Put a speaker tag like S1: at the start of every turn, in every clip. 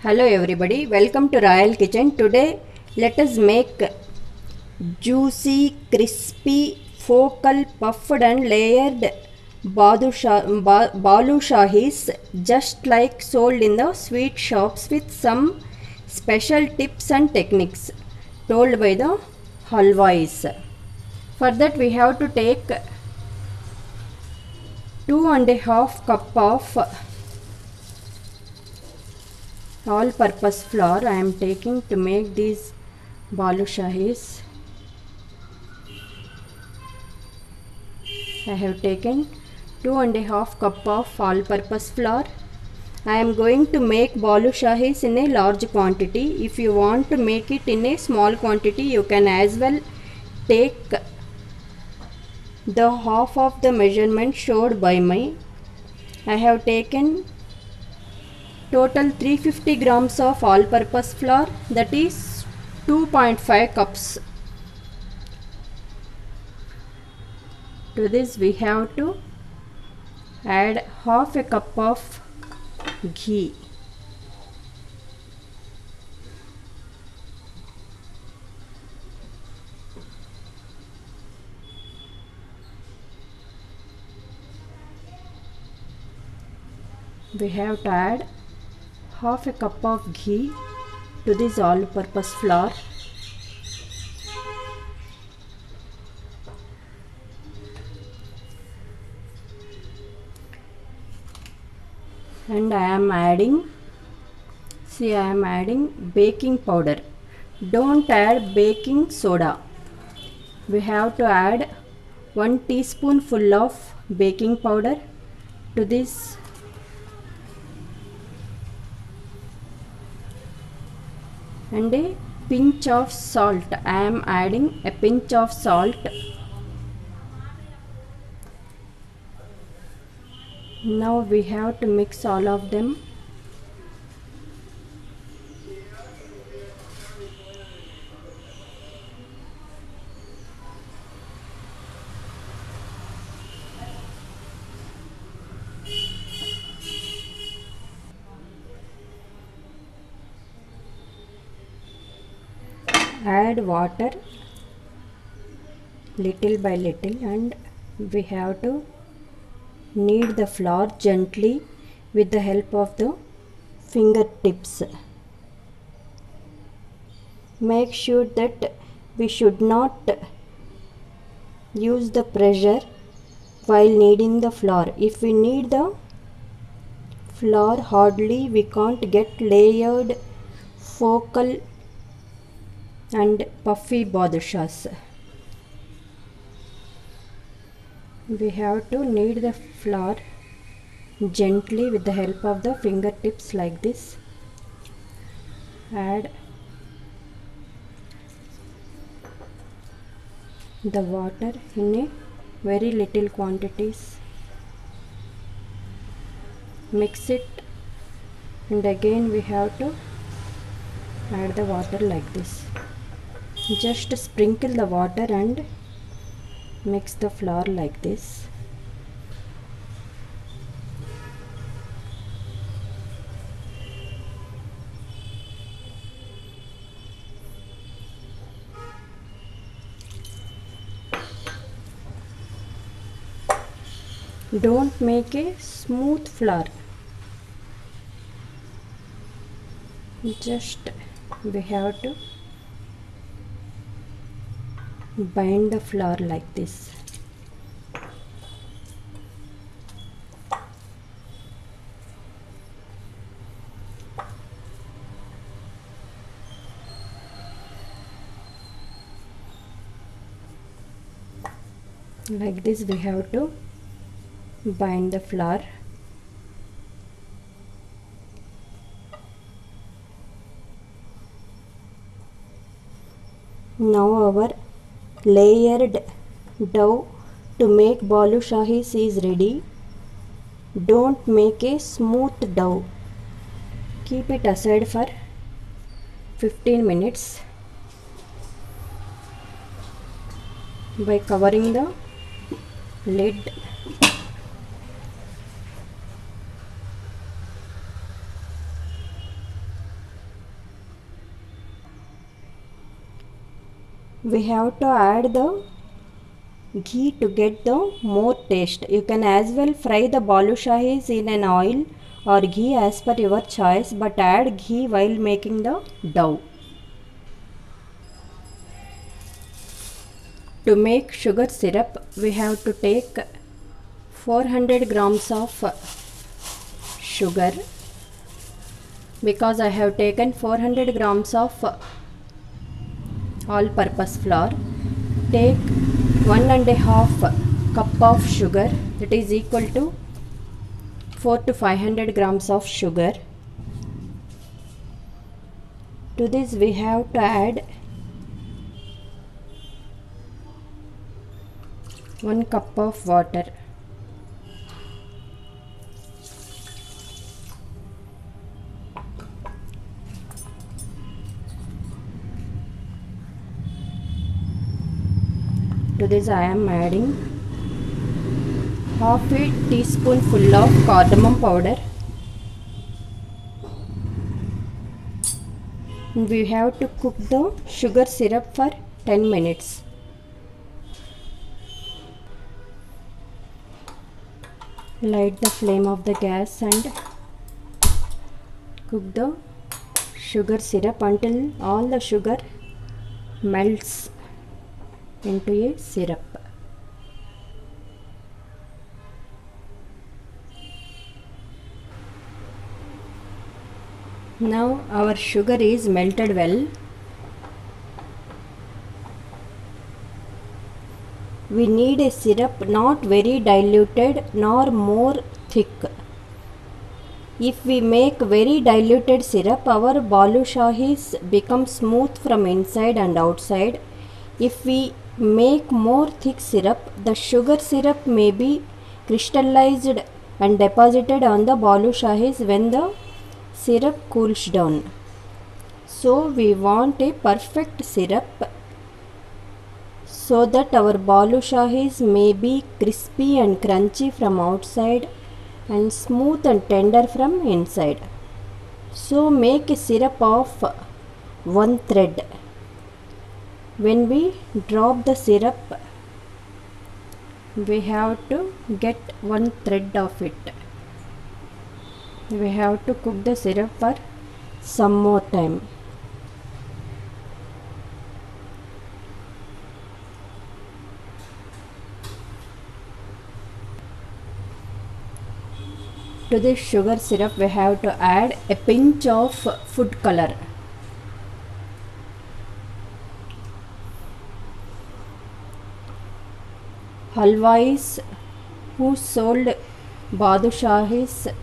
S1: Hello everybody, welcome to Royal Kitchen. Today let us make juicy, crispy, focal, puffed and layered balushahis just like sold in the sweet shops with some special tips and techniques told by the halwais. For that we have to take 2.5 cup of all purpose flour I am taking to make these balushahis. I have taken 2.5 cup of all purpose flour. I am going to make balushahis in a large quantity. If you want to make it in a small quantity, you can as well take the half of the measurement showed by me. I have taken total 350 grams of all purpose flour, that is 2.5 cups. To this we have to add half a cup of ghee. We have to add half a cup of ghee to this all purpose flour. And I am adding baking powder. Don't add baking soda. We have to add 1 teaspoonful of baking powder to this and a pinch of salt. I am adding a pinch of salt. Now we have to mix all of them. Add water little by little and we have to knead the flour gently with the help of the fingertips. Make sure that we should not use the pressure while kneading the flour. If we knead the flour hardly, we can't get layered, focal and puffy badushas. We have to knead the flour gently with the help of the fingertips like this. Add the water in a very little quantities. Mix it and again we have to add the water like this. Just sprinkle the water and mix the flour like this. Don't make a smooth flour. Just we have to bind the flour like this. Like this we have to bind the flour. Now our layered dough to make balushahis is ready. Don't make a smooth dough. Keep it aside for 15 minutes by covering the lid. We have to add the ghee to get the more taste. You can as well fry the balushahis in an oil or ghee as per your choice, but add ghee while making the dough. To make sugar syrup, we have to take 400 grams of sugar. Because I have taken 400 grams of all-purpose flour, take 1.5 cup of sugar, that is equal to 4 to 500 grams of sugar. To this we have to add 1 cup of water. To this I am adding half a teaspoonful of cardamom powder. We have to cook the sugar syrup for 10 minutes. Light the flame of the gas and cook the sugar syrup until all the sugar melts into a syrup. Now our sugar is melted well. We need a syrup not very diluted nor more thick. If we make very diluted syrup, our balushahis become smooth from inside and outside. If we make more thick syrup, the sugar syrup may be crystallized and deposited on the balushahis when the syrup cools down. So we want a perfect syrup so that our balushahis may be crispy and crunchy from outside and smooth and tender from inside. So make a syrup of 1 thread. When we drop the syrup, we have to get 1 thread of it. We have to cook the syrup for some more time. To this sugar syrup, we have to add a pinch of food color. Halwais who sold badushahis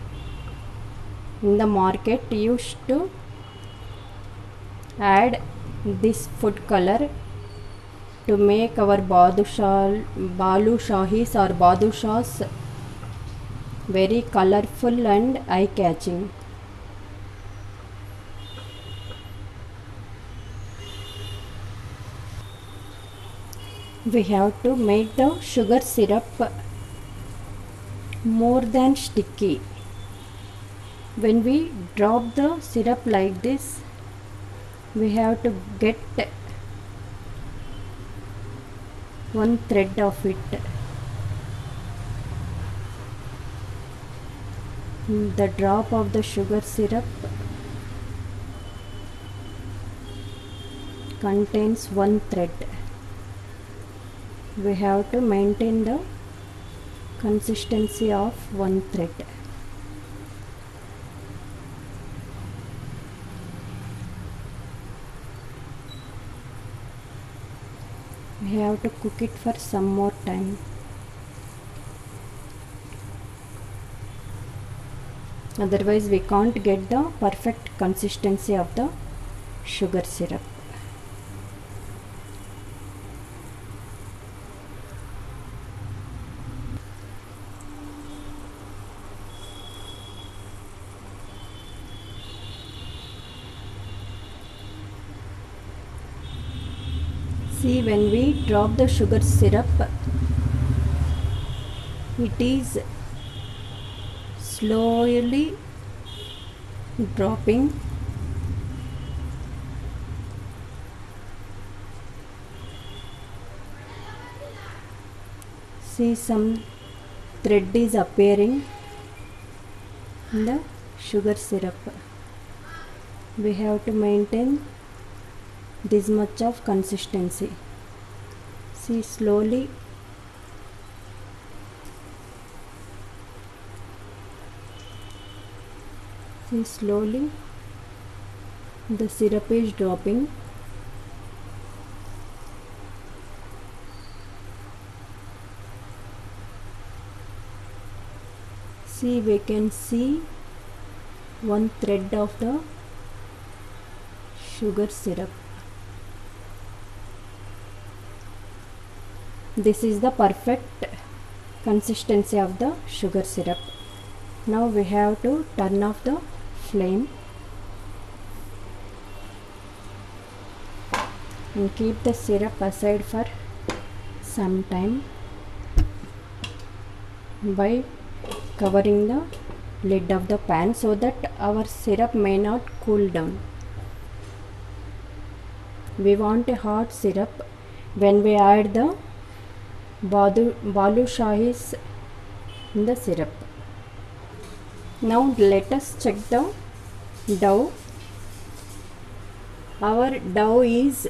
S1: in the market used to add this food color to make our balushahis or badushas very colorful and eye-catching. We have to make the sugar syrup more than sticky. When we drop the syrup like this, we have to get 1 thread of it. The drop of the sugar syrup contains 1 thread. We have to maintain the consistency of 1 thread. We have to cook it for some more time. Otherwise we can't get the perfect consistency of the sugar syrup. See, when we drop the sugar syrup, it is slowly dropping. See, some thread is appearing in the sugar syrup. We have to maintain this much of consistency. See, slowly the syrup is dropping. See, we can see one thread of the sugar syrup. This is the perfect consistency of the sugar syrup. Now we have to turn off the flame and keep the syrup aside for some time by covering the lid of the pan so that our syrup may not cool down. We want a hot syrup when we add the balushahis in the syrup. Now let us check the dough. Our dough is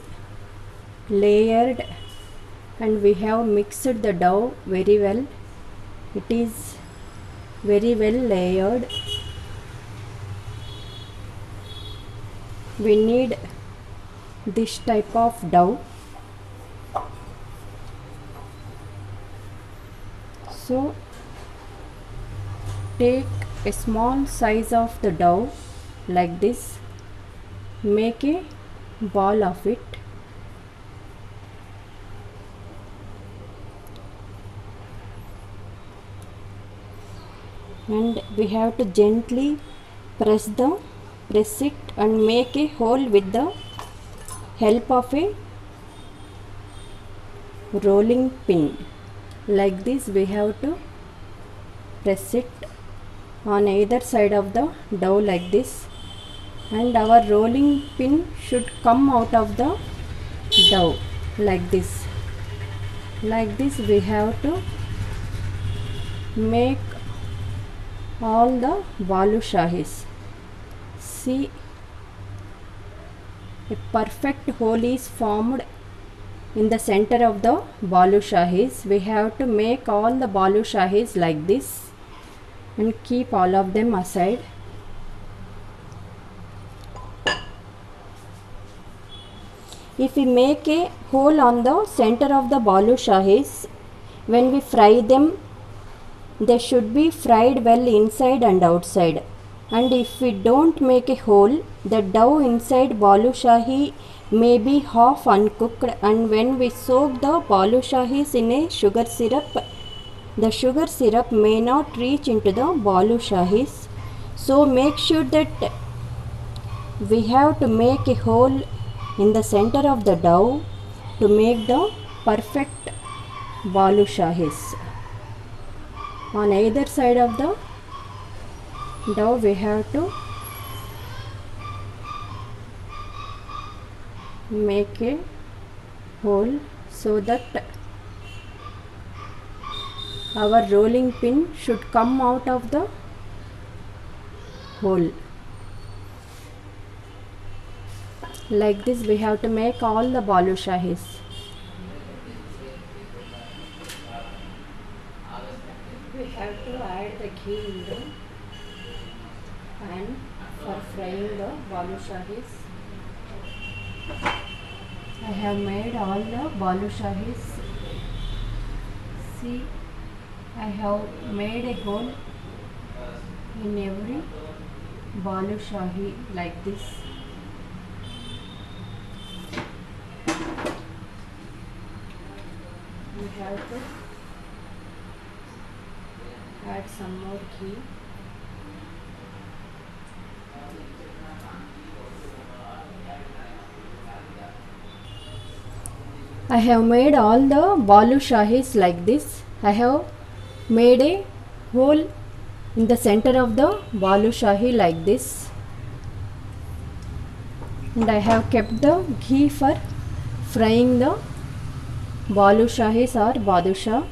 S1: layered and we have mixed the dough very well. It is very well layered. We need this type of dough. So take a small size of the dough like this, make a ball of it, and we have to gently press it and make a hole with the help of a rolling pin. Like this we have to press it on either side of the dough like this, and our rolling pin should come out of the dough like this. Like this we have to make all the balushahis. See, a perfect hole is formed in the center of the balushahis. We have to make all the balushahis like this and keep all of them aside. If we make a hole on the center of the balushahis, when we fry them, they should be fried well inside and outside. And if we don't make a hole, the dough inside balushahi may be half uncooked, and when we soak the balushahis in a sugar syrup, the sugar syrup may not reach into the balushahis. So make sure that we have to make a hole in the center of the dough to make the perfect balushahis. On either side of the dough we have to make a hole so that our rolling pin should come out of the hole. Like this we have to make all the balushahis. We have to add the ghee in the pan for frying the balushahis. I have made all the balushahis. See, I have made a hole in every balushahi like this. We have to add some more ghee. I have made all the balushahis like this. I have made a hole in the center of the balushahi like this, and I have kept the ghee for frying the balushahis or badusha.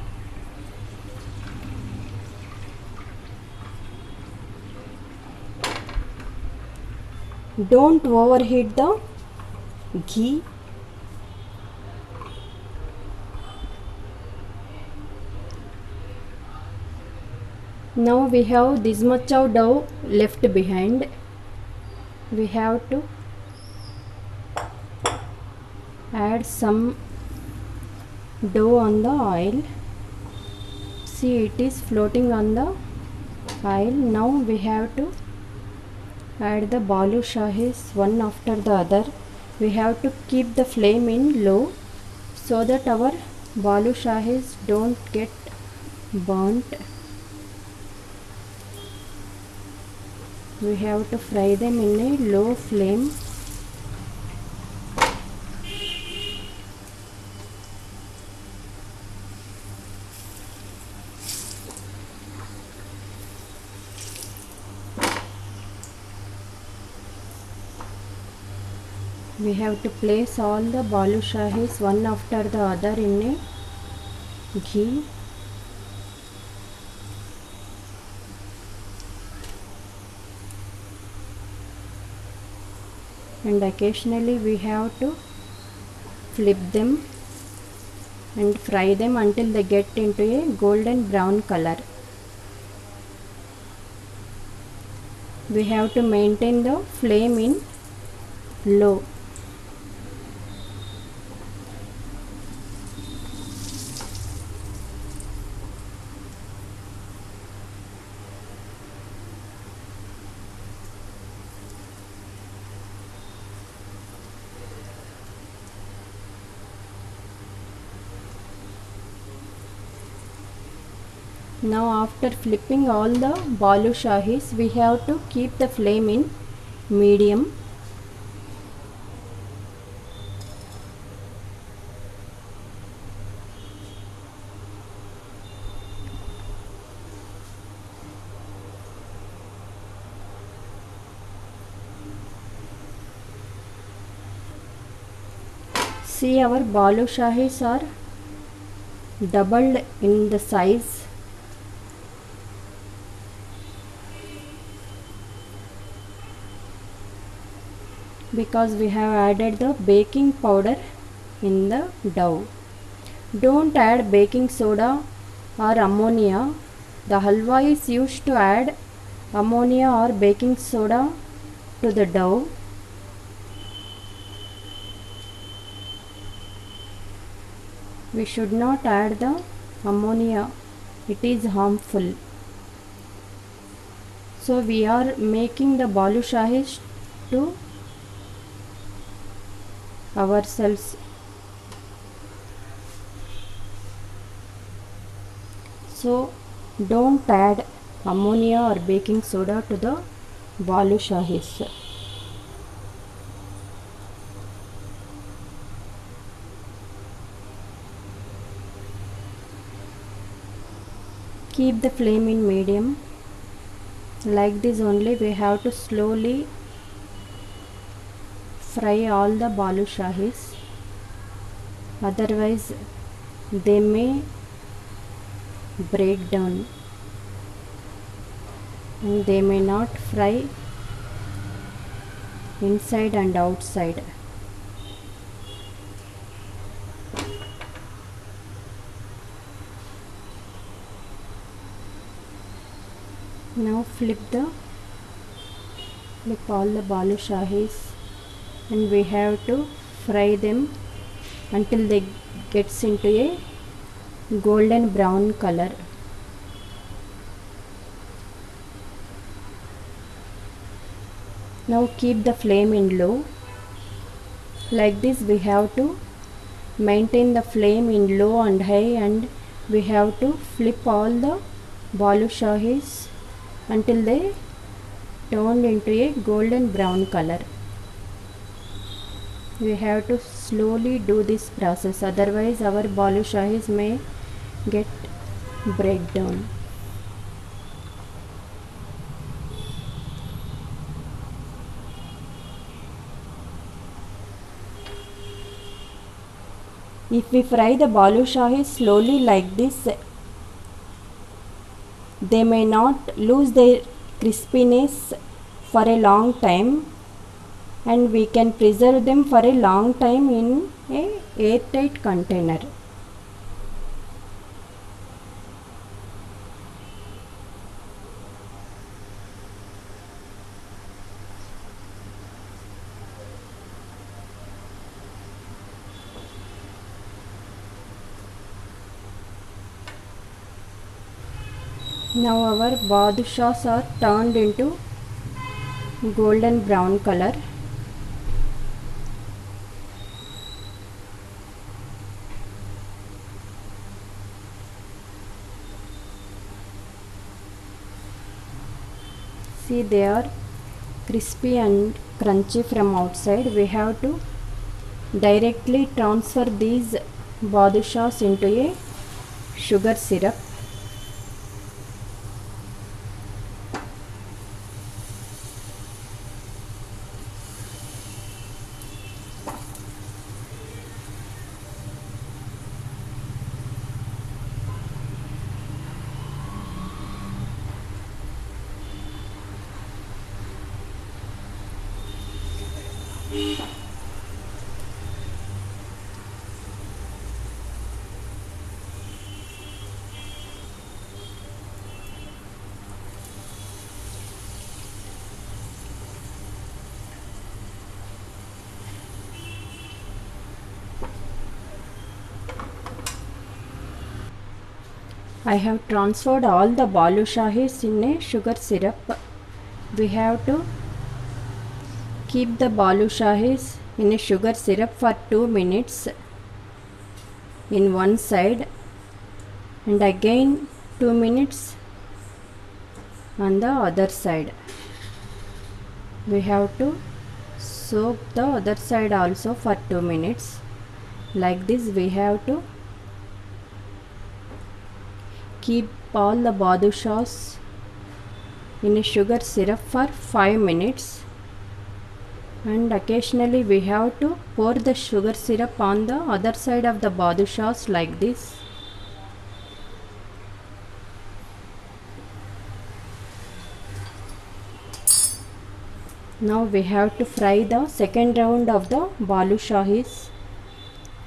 S1: Don't overheat the ghee. Now we have this much of dough left behind. We have to add some dough on the oil. See, it is floating on the oil. Now we have to add the balushahis one after the other. We have to keep the flame in low so that our balushahis don't get burnt. We have to fry them in a low flame. We have to place all the balushahis one after the other in a ghee. And occasionally we have to flip them and fry them until they get into a golden brown color. We have to maintain the flame in low. Now after flipping all the balushahis, we have to keep the flame in medium. See, our balushahis are doubled in the size. Because we have added the baking powder in the dough. Don't add baking soda or ammonia. The halwa is used to add ammonia or baking soda to the dough. We should not add the ammonia. It is harmful. So we are making the balushahis to ourselves. So don't add ammonia or baking soda to the balushahis. Keep the flame in medium. Like this only we have to slowly fry all the balushahis, otherwise they may break down and they may not fry inside and outside. Now flip all the balushahis and we have to fry them until they gets into a golden brown color. Now keep the flame in low. Like this we have to maintain the flame in low and high, and we have to flip all the balushahis until they turned into a golden brown color. We have to slowly do this process, otherwise our balushahis may get break down. If we fry the balushahis slowly like this, they may not lose their crispiness for a long time. and we can preserve them for a long time in a airtight container. Now our badushas are turned into golden brown color. See, they are crispy and crunchy from outside. We have to directly transfer these badushas into a sugar syrup. I have transferred all the balushahis in a sugar syrup. We have to keep the balushahis in a sugar syrup for 2 minutes in one side and again 2 minutes on the other side. We have to soak the other side also for 2 minutes. Like this we have to keep all the badushas in a sugar syrup for 5 minutes, and occasionally we have to pour the sugar syrup on the other side of the badushas like this. Now we have to fry the second round of the balushahis.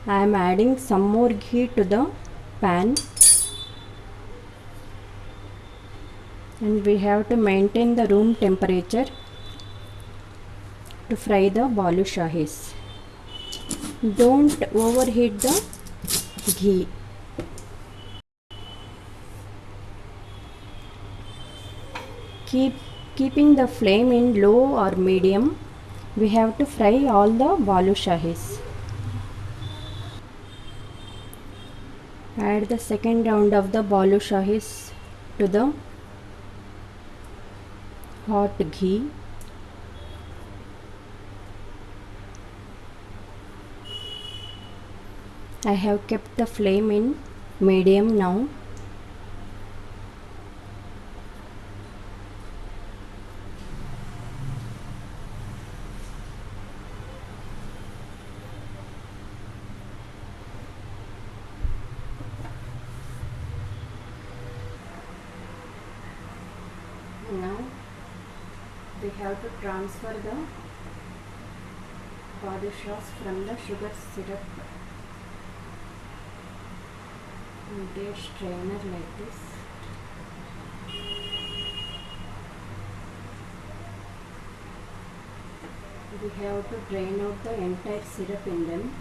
S1: I am adding some more ghee to the pan, and we have to maintain the room temperature to fry the balushahis. Don't overheat the ghee. Keeping the flame in low or medium, we have to fry all the balushahis. Add the second round of the balushahis to the hot ghee. I have kept the flame in medium now. Now we have to transfer the badushas from the sugar syrup into a strainer like this. We have to drain out the entire syrup in them.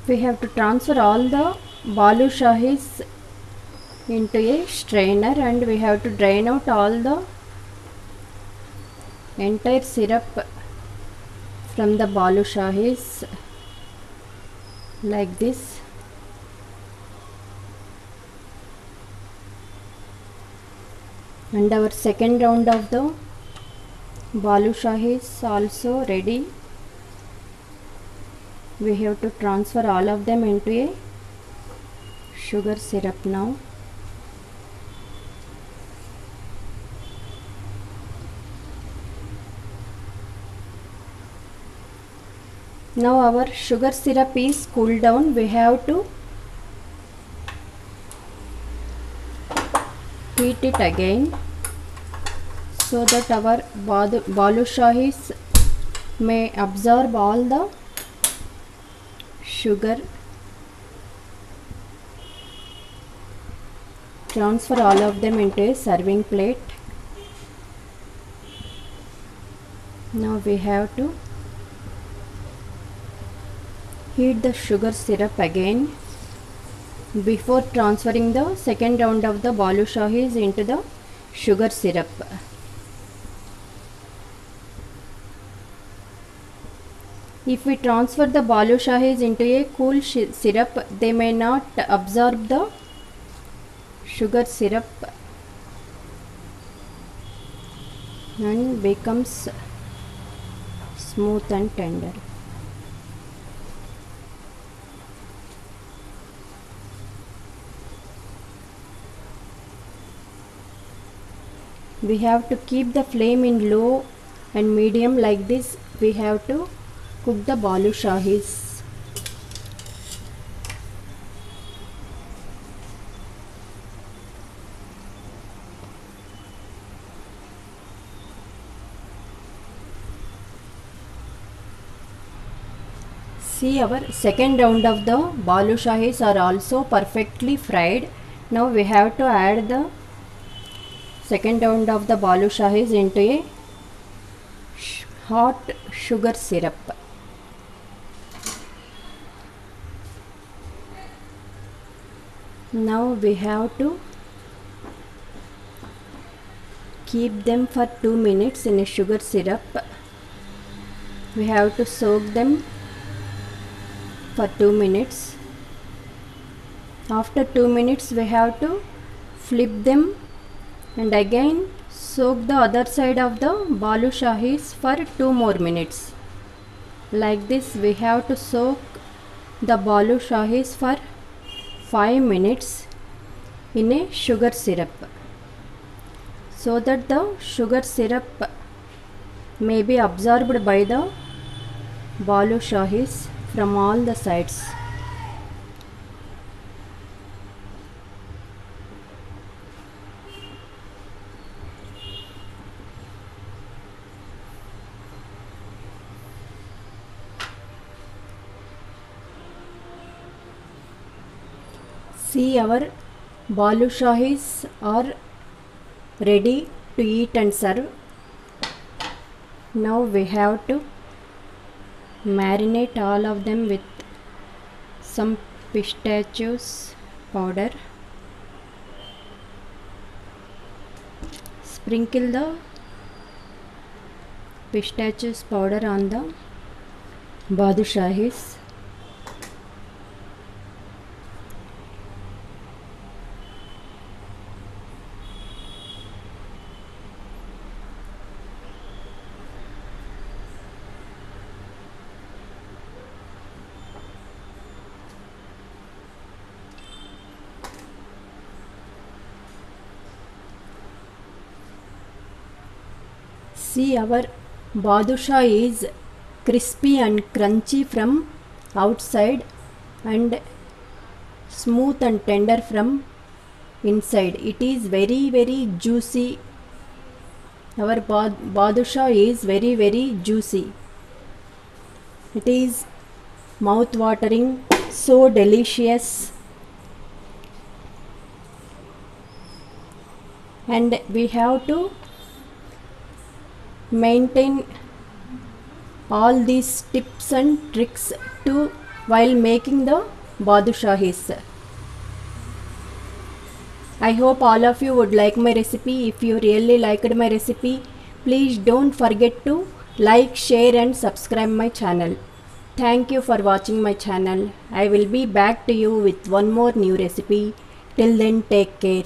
S1: We have to transfer all the balushahis into a strainer, and we have to drain out all the entire syrup from the balushahis like this. And our second round of the balushahi is also ready. We have to transfer all of them into a sugar syrup now. Now our sugar syrup is cooled down. We have to heat it again so that our balushahis may absorb all the sugar. Transfer all of them into a serving plate. Now we have to heat the sugar syrup again before transferring the second round of the balushahis into the sugar syrup. If we transfer the balushahis into a cool syrup, they may not absorb the sugar syrup and becomes smooth and tender. We have to keep the flame in low and medium. Like this we have to cook the balushahis. See, our second round of the balushahis are also perfectly fried. Now we have to add the second round of the balushahis into a hot sugar syrup. Now we have to keep them for 2 minutes in a sugar syrup. We have to soak them for 2 minutes. After 2 minutes we have to flip them and again soak the other side of the balushahis for 2 more minutes. Like this we have to soak the balushahis for 5 minutes in a sugar syrup so that the sugar syrup may be absorbed by the balushahis from all the sides. See, our balushahis are ready to eat and serve. Now we have to marinate all of them with some pistachios powder. Sprinkle the pistachios powder on the balushahis. See, our badusha is crispy and crunchy from outside and smooth and tender from inside. It is very juicy. Our badusha is very juicy. It is mouth watering, so delicious, and we have to maintain all these tips and tricks too while making the balushahis. I hope all of you would like my recipe. If you really liked my recipe, please don't forget to like, share and subscribe my channel. Thank you for watching my channel. I will be back to you with one more new recipe. Till then, take care.